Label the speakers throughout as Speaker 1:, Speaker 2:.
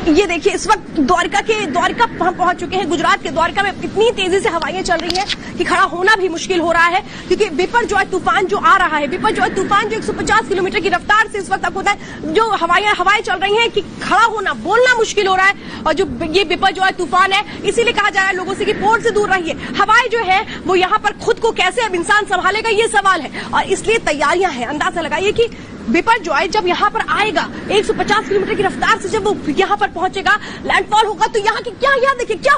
Speaker 1: ये देखिए इस वक्त द्वारका हम पहुंच चुके हैं। गुजरात के द्वारका में इतनी तेजी से हवाएं चल रही हैं कि खड़ा होना भी मुश्किल हो रहा है, क्योंकि बिपरजॉय तूफान जो आ रहा है, बिपरजॉय तूफान जो 150 किलोमीटर की रफ्तार से इस वक्त आपको जो हवाएं चल रही हैं कि खड़ा होना बोलना मुश्किल हो रहा है। और जो ये बिपरजॉय तूफान है, इसीलिए कहा जा रहा है लोगों से कि पोर्ट से दूर रहिए। हवाएं जो है वो यहाँ पर खुद को कैसे अब इंसान संभालेगा, ये सवाल है, और इसलिए तैयारियां हैं। अंदाजा लगाइए कि बिपरजॉय जब यहाँ पर आएगा 150 किलोमीटर की रफ्तार से, जब वो यहाँ पर पहुंचेगा, लैंडफॉल होगा, तो यहाँ की यहाँ देखिए क्या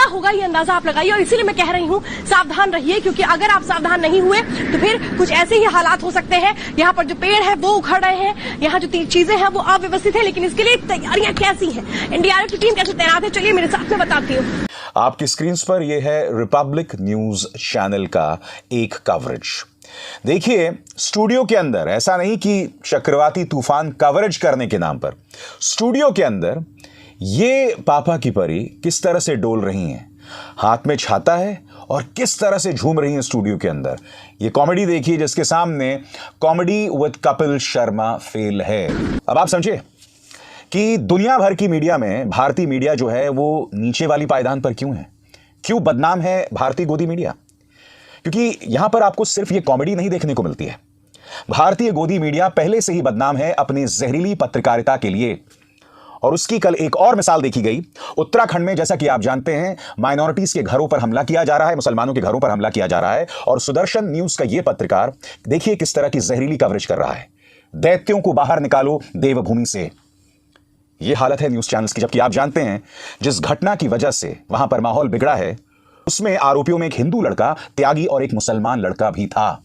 Speaker 1: होगा ये अंदाजा आप लगाइए। और इसीलिए मैं कह रही हूँ सावधान रहिए, क्योंकि अगर आप सावधान नहीं हुए तो फिर कुछ ऐसे ही हालात हो सकते हैं। यहाँ पर जो पेड़ है वो उखड़ रहे हैं, यहाँ जो चीजें हैं वो अव्यवस्थित है, लेकिन इसके लिए तैयारियां कैसी हैं, एनडीआरएफ की टीम कैसे तैनात है, चलिए मेरे साथ में बताती हूँ।
Speaker 2: आपकी स्क्रीन पर यह है रिपब्लिक न्यूज चैनल का एक कवरेज। देखिए, स्टूडियो के अंदर ऐसा नहीं कि चक्रवाती तूफान कवरेज करने के नाम पर, स्टूडियो के अंदर ये पापा की परी किस तरह से डोल रही हैं, हाथ में छाता है और किस तरह से झूम रही हैं स्टूडियो के अंदर। ये कॉमेडी देखिए जिसके सामने comedy with Kapil Sharma fail है। अब आप समझिए कि दुनिया भर की मीडिया में भारतीय मीडिया जो है वो नीचे वाली पायदान पर क्यों है, क्यों बदनाम है भारतीय गोदी मीडिया। क्योंकि यहां पर आपको सिर्फ ये कॉमेडी नहीं देखने को मिलती है, भारतीय गोदी मीडिया पहले से ही बदनाम है अपनी जहरीली पत्रकारिता के लिए। और उसकी कल एक और मिसाल देखी गई उत्तराखंड में। जैसा कि आप जानते हैं, माइनॉरिटीज के घरों पर हमला किया जा रहा है, मुसलमानों के घरों पर हमला किया जा रहा है, और सुदर्शन न्यूज का यह पत्रकार देखिए किस तरह की जहरीली कवरेज कर रहा है। दैत्यों को बाहर निकालो देवभूमि से, यह हालत है न्यूज चैनल्स की। जबकि आप जानते हैं जिस घटना की वजह से वहां पर माहौल बिगड़ा है, उसमें आरोपियों में एक हिंदू लड़का त्यागी और एक मुसलमान लड़का भी था।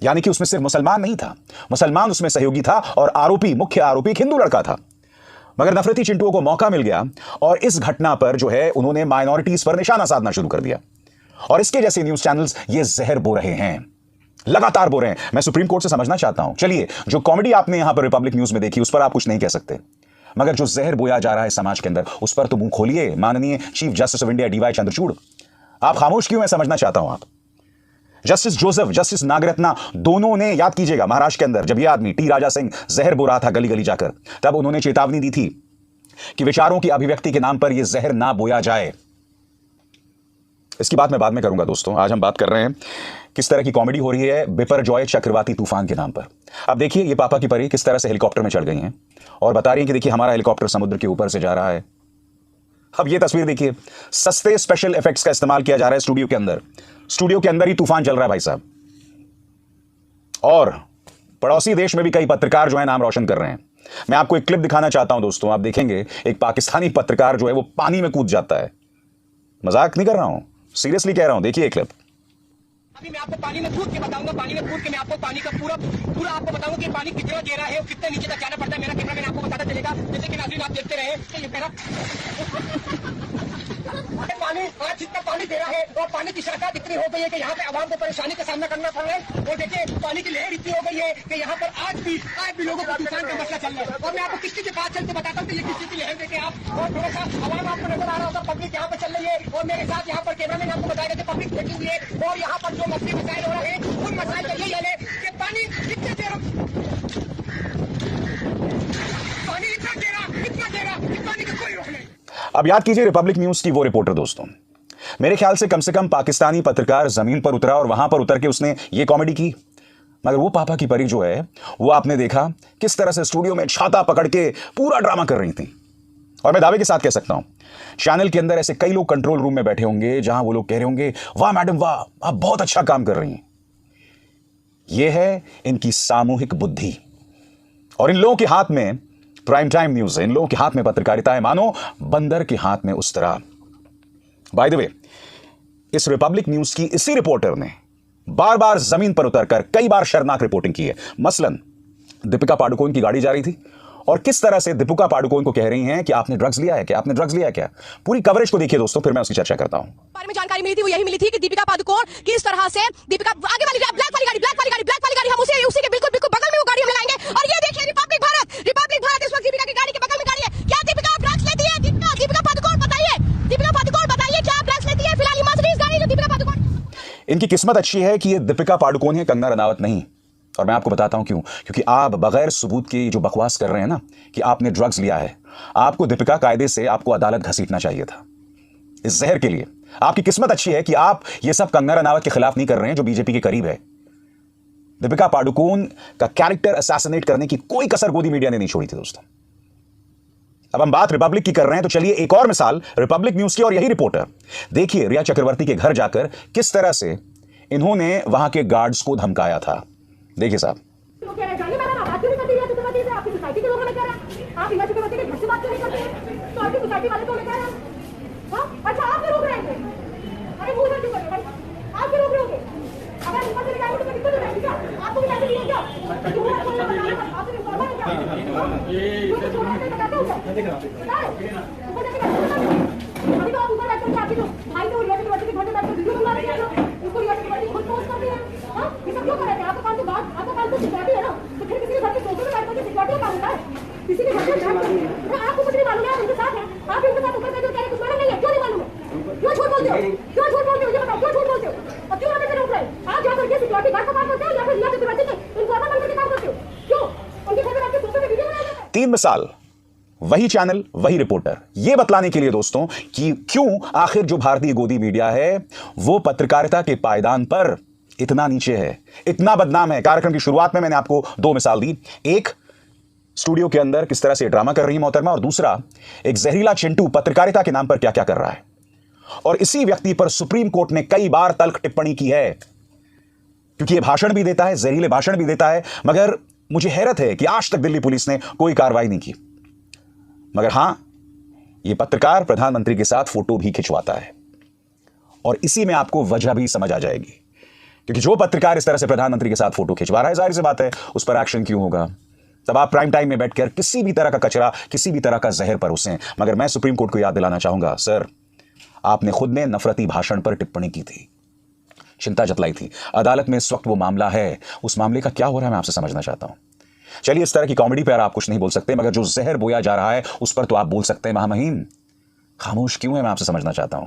Speaker 2: यानी कि उसमें सिर्फ मुसलमान नहीं था, मुसलमान उसमें सहयोगी था, और मुख्य आरोपी एक हिंदू लड़का था। मगर नफरती चिंटुओं को मौका मिल गया और इस घटना पर जो है उन्होंने माइनॉरिटीज पर निशाना साधना शुरू कर दिया। और इसके जैसे न्यूज चैनल्स ये जहर बो रहे हैं, लगातार बो रहे हैं। मैं सुप्रीम कोर्ट से समझना चाहता हूं। चलिए, जो कॉमेडी आपने यहां पर रिपब्लिक न्यूज में देखी उस पर आप कुछ नहीं कह सकते, मगर जो जहर बोया जा रहा है समाज के अंदर, उस पर तो मुंह खोलिए। माननीय chief justice of India DY Chandrachud, आप खामोश क्यों हैं समझना चाहता हूं। आप जस्टिस जोसेफ, जस्टिस नागरत्ना, दोनों ने, याद कीजिएगा, महाराष्ट्र के अंदर जब यह आदमी टी राजा सिंह जहर बो रहा था गली गली जाकर, तब उन्होंने चेतावनी दी थी कि विचारों की अभिव्यक्ति के नाम पर यह जहर ना बोया जाए। इसकी बात मैं बाद में करूंगा दोस्तों। आज हम बात कर रहे हैं किस तरह की कॉमेडी हो रही है बिपरजॉय चक्रवाती तूफान के नाम पर। अब देखिए ये पापा की परी किस तरह से हेलीकॉप्टर में चढ़ गई हैं और बता रही हैं कि देखिए हमारा हेलीकॉप्टर समुद्र के ऊपर से जा रहा है। अब ये तस्वीर देखिए, सस्ते स्पेशल इफेक्ट्स का इस्तेमाल किया जा रहा है स्टूडियो के अंदर। स्टूडियो के अंदर ही तूफान चल रहा है भाई साहब, और पड़ोसी देश में भी कई पत्रकार जो है नाम रोशन कर रहे हैं। मैं आपको एक क्लिप दिखाना चाहता हूं दोस्तों। आप देखेंगे एक पाकिस्तानी पत्रकार जो है वो पानी में कूद जाता है। मजाक नहीं कर रहा हूं, सीरियसली कह रहा हूं। देखिए क्लिप।
Speaker 3: अभी मैं आपको पानी में कूद के बताऊंगा, पानी में कूद के मैं आपको पानी का पूरा आपको बताऊंगा कि पानी कितना गहरा है और कितने नीचे तक जाना पड़ता है। मेरा कैमरा मैन आपको बताता चलेगा, जैसे कि नाज़रीन आप देखते रहे। ये मेरा पानी आज जितना पानी गहरा है और पानी की शाखा इतनी हो गई है कि यहाँ पे आवाम को परेशानी का सामना करना पड़ रहा है। और देखिए पानी की लहर इतनी हो गई है कि यहाँ पर आज भी लोगों को तूफान का मसला चल रहा है। और मैं आपको किस्ती के पास चलते बताता हूँ कि ये किस्ती की लहर देखे आप, और थोड़ा सा आवाम आपको नजर आ रहा होगा, पब्लिक यहाँ पर चल रही है, और मेरे साथ यहाँ पर कैमरा मैन आपको बताएगा कि पब्लिक बैठी हुई है। और यहाँ पर जो मसले मसाइल हो रहे हैं उन मसाइल का यही हल है कि पानी इतना गहरा कि पानी का कोई रोक नहीं।
Speaker 2: अब याद कीजिए रिपब्लिक न्यूज की वो रिपोर्टर दोस्तों, मेरे ख्याल से कम पाकिस्तानी पत्रकार जमीन पर उतरा और वहां पर उतर के उसने ये कॉमेडी की। मगर वो पापा की परी जो है वो आपने देखा किस तरह से स्टूडियो में छाता पकड़ के पूरा ड्रामा कर रही थी। और मैं दावे के साथ कह सकता हूं चैनल के अंदर ऐसे कई लोग कंट्रोल रूम में बैठे होंगे जहां वो लोग कह रहे होंगे, वाह मैडम वाह, आप बहुत अच्छा काम कर रही हैं। यह है इनकी सामूहिक बुद्धि। और इन लोगों के हाथ में प्राइम टाइम न्यूज है, इन लोगों के हाथ में पत्रकारिता है, मानो बंदर के हाथ में उस तरह। बाय द वे, इस रिपब्लिक न्यूज की इसी रिपोर्टर ने बार बार जमीन पर उतरकर कई बार शर्मनाक रिपोर्टिंग की है। मसलन दीपिका पादुकोण की गाड़ी जा रही थी और किस तरह से दीपिका पादुकोण को कह रही हैं कि आपने ड्रग्स लिया है क्या, आपने ड्रग्स लिया है क्या। पूरी कवरेज को देखिए दोस्तों, फिर मैं उसकी चर्चा करता हूं।
Speaker 1: बारे में जानकारी मिली थी, वो यही मिली थी कि दीपिका पादुकोण किस तरह से आगे वाली ब्लैक वाली गाड़ी हम उसी के बिल्कुल बगल में वो गाड़ी हम लगाएंगे। और ये देखिए रिपब्लिक भारत इस वक्त दीपिका की गाड़ी के बगल में गाड़ी है। क्या दीपिका ड्रग्स लेती है? दीपिका पादुकोण बताइए क्या ड्रग्स लेती है? फिलहाल ये मर्सिडीज गाड़ी जो दीपिका पादुकोण।
Speaker 2: इनकी किस्मत अच्छी है कि ये दीपिका पादुकोण है, कंगना रनावत नहीं। और मैं आपको बताता हूं क्यों। क्योंकि आप बगैर सबूत की जो बकवास कर रहे हैं ना कि आपने ड्रग्स लिया है, आपको दीपिका कायदे से आपको अदालत घसीटना चाहिए था इस जहर के लिए। आपकी किस्मत अच्छी है कि आप ये सब कंगना रनावत के खिलाफ नहीं कर रहे हैं जो बीजेपी के करीब है। दीपिका पादुकोण का कैरेक्टर असैसिनेट करने की कोई कसर गोदी मीडिया ने नहीं छोड़ी थी दोस्तों। अब हम बात रिपब्लिक की कर रहे हैं तो चलिए एक और मिसाल रिपब्लिक न्यूज की और यही रिपोर्टर। देखिए रिया चक्रवर्ती के घर जाकर किस तरह से इन्होंने वहां के गार्ड्स को धमकाया था। देखिए साहब।
Speaker 4: किसी के घर पे आपको कुछ नहीं मालूम है, उनके साथ है, आप उनके साथ ऊपर बैठे कुछ मालूम नहीं है, क्यों नहीं मालूम है? क्यों झूठ बोलते हो? क्यों झूठ बोलते हो? मुझे बताओ, क्यों झूठ बोलते हो? और क्यों हमें रोक रहे हो? आप जाकर के सिक्योरिटी गार्ड का काम करते हो या फिर रिया चक्रवर्ती के इन्फॉर्मर बनकर के काम करते हो? क्यों? उनके घर में बैठ के सोफे पे वीडियो बनाया जाता है?
Speaker 2: 3 मिसाल, वही चैनल वही रिपोर्टर, यह बतलाने के लिए दोस्तों कि क्यों आखिर जो भारतीय गोदी मीडिया है वो पत्रकारिता के पायदान पर इतना नीचे है, इतना बदनाम है। कार्यक्रम की शुरुआत में मैंने आपको 2 मिसाल दी, एक स्टूडियो के अंदर किस तरह से ड्रामा कर रही है मोहतरमा, और दूसरा एक जहरीला चिंटू पत्रकारिता के नाम पर क्या क्या कर रहा है। और इसी व्यक्ति पर सुप्रीम कोर्ट ने कई बार तल्ख टिप्पणी की है, क्योंकि यह भाषण भी देता है, जहरीले भाषण भी देता है। मगर मुझे हैरत है कि आज तक दिल्ली पुलिस ने कोई कार्रवाई नहीं की। मगर हां, यह पत्रकार प्रधानमंत्री के साथ फोटो भी खिंचवाता है, और इसी में आपको वजह भी समझ आ जाएगी, क्योंकि जो पत्रकार इस तरह से प्रधानमंत्री के साथ फोटो खिंचवा रहा है, जाहिर सी बात है उस पर एक्शन क्यों होगा। तब आप प्राइम टाइम में बैठकर किसी भी तरह का कचरा, किसी भी तरह का जहर परोसें। मगर मैं सुप्रीम कोर्ट को याद दिलाना चाहूंगा, सर आपने खुद ने नफरती भाषण पर टिप्पणी की थी, चिंता जतलाई थी। अदालत में इस वक्त वो मामला है, उस मामले का क्या हो रहा है मैं आपसे समझना चाहता हूं। चलिए, इस तरह की कॉमेडी पर आप कुछ नहीं बोल सकते, मगर जो जहर बोया जा रहा है उस पर तो आप बोल सकते हैं। महामहिम खामोश क्यों है मैं आपसे समझना चाहता हूं।